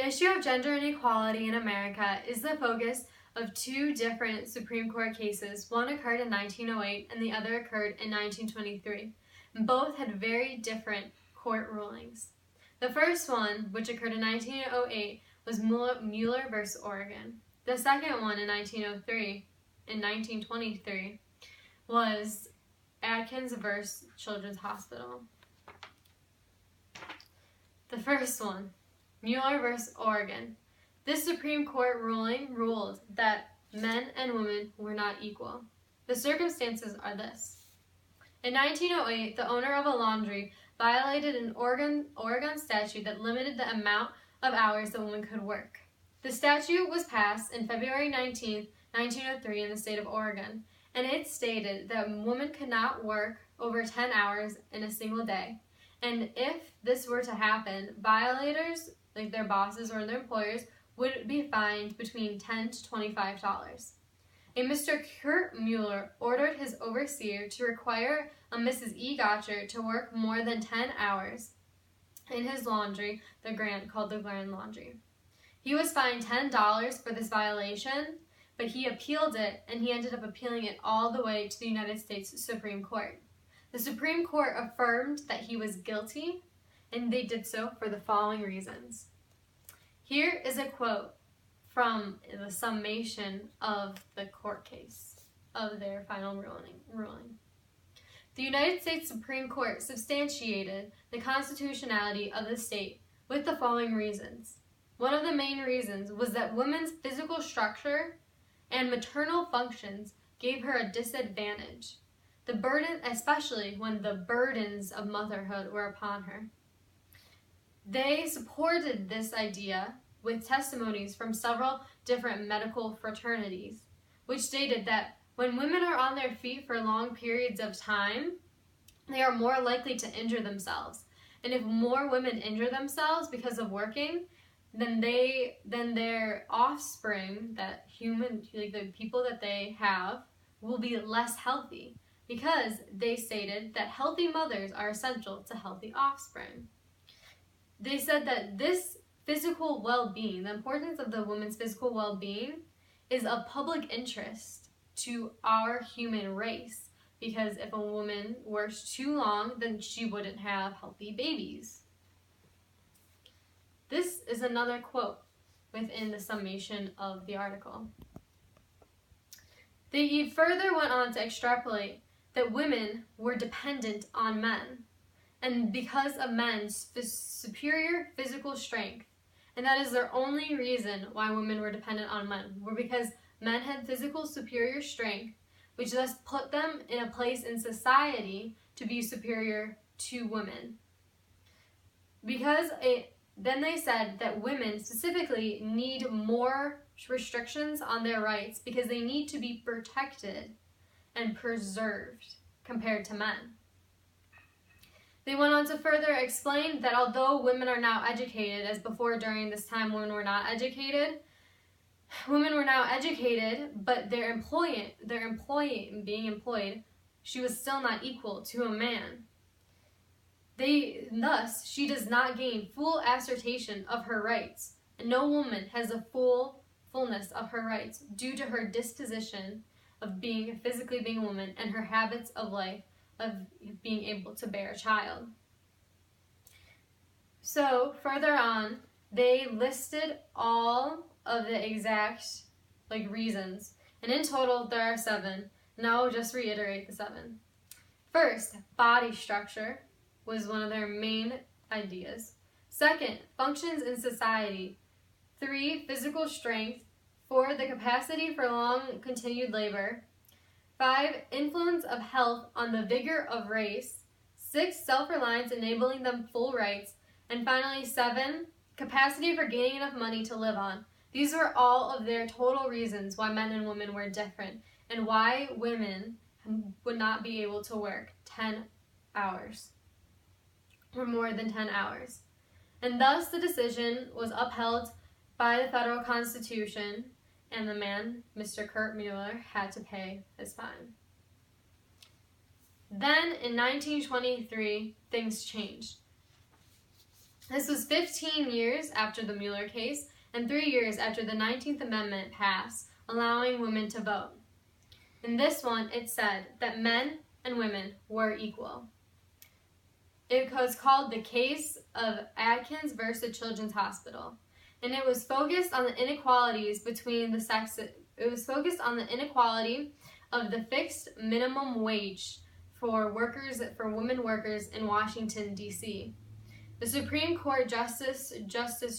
The issue of gender inequality in America is the focus of two different Supreme Court cases. One occurred in 1908 and the other occurred in 1923. Both had very different court rulings. The first one, which occurred in 1908, was Muller versus Oregon. The second one in 1923, was Adkins versus Children's Hospital. The first one, Muller versus Oregon. This Supreme Court ruling ruled that men and women were not equal. The circumstances are this. In 1908, the owner of a laundry violated an Oregon statute that limited the amount of hours that women could work. The statute was passed in February 19, 1903 in the state of Oregon, and it stated that women could not work over 10 hours in a single day. And if this were to happen, violators, like their bosses or their employers, would be fined between $10 to $25. A Mr. Kurt Muller ordered his overseer to require a Mrs. E. Gotcher to work more than 10 hours in his laundry, called the Grand Laundry. He was fined $10 for this violation, but he appealed it, and he ended up appealing it all the way to the United States Supreme Court. The Supreme Court affirmed that he was guilty, and they did so for the following reasons. Here is a quote from the summation of the court case, of their final ruling. The United States Supreme Court substantiated the constitutionality of the state with the following reasons. One of the main reasons was that women's physical structure and maternal functions gave her a disadvantage. The burden, especially when the burdens of motherhood were upon her. They supported this idea with testimonies from several different medical fraternities, which stated that when women are on their feet for long periods of time, they are more likely to injure themselves. And if more women injure themselves because of working, then their offspring, the people that they have, will be less healthy, because they stated that healthy mothers are essential to healthy offspring. They said that this physical well-being, the importance of the woman's physical well-being, is of public interest to our human race, because if a woman works too long, then she wouldn't have healthy babies. This is another quote within the summation of the article. They further went on to extrapolate that women were dependent on men, and because of men's superior physical strength, and that is their only reason why women were dependent on men, were because men had physical superior strength, which thus put them in a place in society to be superior to women. Then they said that women specifically need more restrictions on their rights because they need to be protected and preserved compared to men. They went on to further explain that although women are now educated, as before during this time women were not educated, but their employee being employed, she was still not equal to a man. Thus, she does not gain full assertion of her rights, and no woman has a fullness of her rights due to her disposition of physically being a woman and her habits of life of being able to bear a child. So, further on, they listed all of the exact reasons, and in total there are 7, and I will just reiterate the 7. First, body structure was one of their main ideas. Second, functions in society. 3, physical strength. 4, the capacity for long continued labor. 5, influence of health on the vigor of race. 6, self-reliance enabling them full rights. And finally, 7, capacity for gaining enough money to live on. These were all of their total reasons why men and women were different and why women would not be able to work 10 hours or more than 10 hours. And thus the decision was upheld by the federal constitution, and the man, Mr. Kurt Muller, had to pay his fine. Then in 1923, things changed. This was 15 years after the Muller case and 3 years after the 19th Amendment passed, allowing women to vote. In this one, it said that men and women were equal. It was called the case of Adkins versus Children's Hospital, and it was focused on the inequalities between the sexes. It was focused on the inequality of the fixed minimum wage for women workers in Washington, D.C. The Supreme Court Justice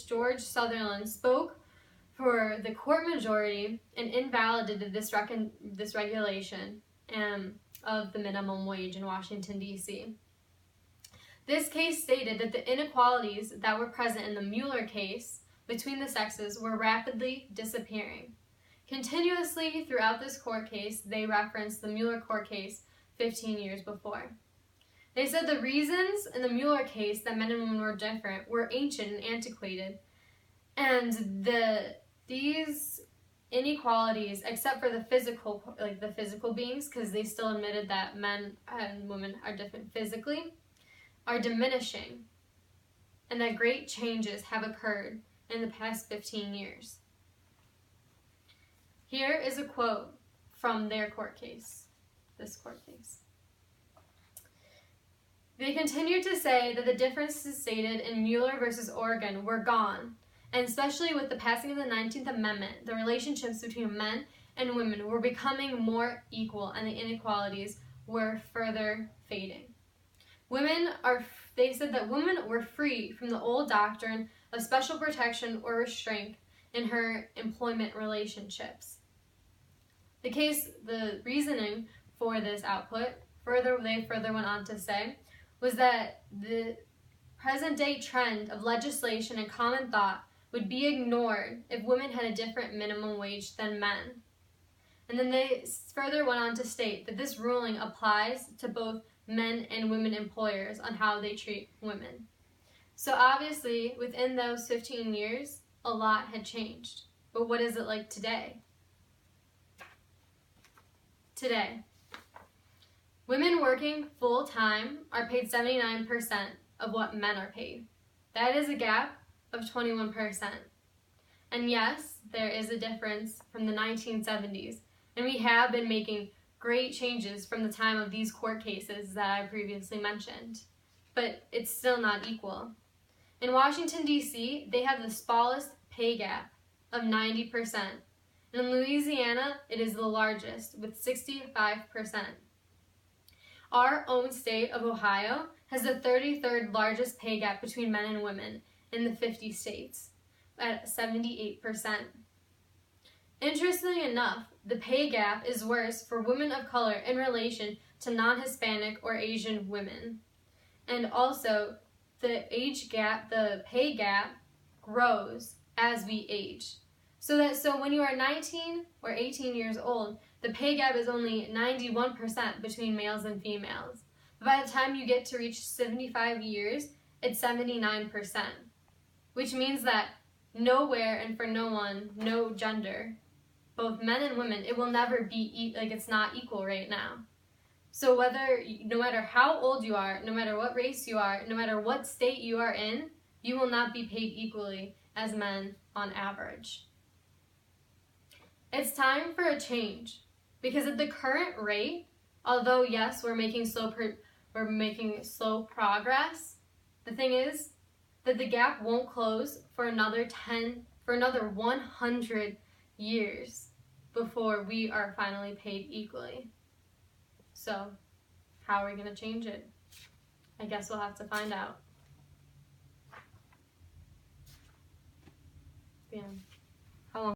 George Sutherland spoke for the court majority and invalidated this regulation of the minimum wage in Washington, D.C. This case stated that the inequalities that were present in the Muller case between the sexes were rapidly disappearing. Continuously throughout this court case, they referenced the Muller court case 15 years before. They said the reasons in the Muller case that men and women were different were ancient and antiquated, and these inequalities, except for the physical beings, because they still admitted that men and women are different physically, are diminishing, and that great changes have occurred in the past 15 years. Here is a quote from their court case, this court case. They continued to say that the differences stated in Muller versus Oregon were gone, and especially with the passing of the 19th Amendment, the relationships between men and women were becoming more equal and the inequalities were further fading. They said that women were free from the old doctrine of special protection or restraint in her employment relationships. The reasoning for this output, they further went on to say, was that the present-day trend of legislation and common thought would be ignored if women had a different minimum wage than men. And then they further went on to state that this ruling applies to both men and women employers on how they treat women. So obviously, within those 15 years, a lot had changed. But what is it like today? Today, women working full-time are paid 79% of what men are paid. That is a gap of 21%. And yes, there is a difference from the 1970s, and we have been making great changes from the time of these court cases that I previously mentioned, but it's still not equal. In Washington, D.C., they have the smallest pay gap of 90%. And in Louisiana, it is the largest, with 65%. Our own state of Ohio has the 33rd largest pay gap between men and women in the 50 states, at 78%. Interestingly enough, the pay gap is worse for women of color in relation to non-Hispanic or Asian women. And also, the pay gap grows as we age. So when you are 19 or 18 years old, the pay gap is only 91% between males and females. But by the time you get to reach 75 years, it's 79%, which means that nowhere and for no one, no gender, both men and women, it will never be, it's not equal right now. So no matter how old you are, no matter what race you are, no matter what state you are in, you will not be paid equally as men on average. It's time for a change, because at the current rate, although yes, we're making slow progress, the thing is that the gap won't close for another 100 years before we are finally paid equally. So, how are we going to change it? I guess we'll have to find out.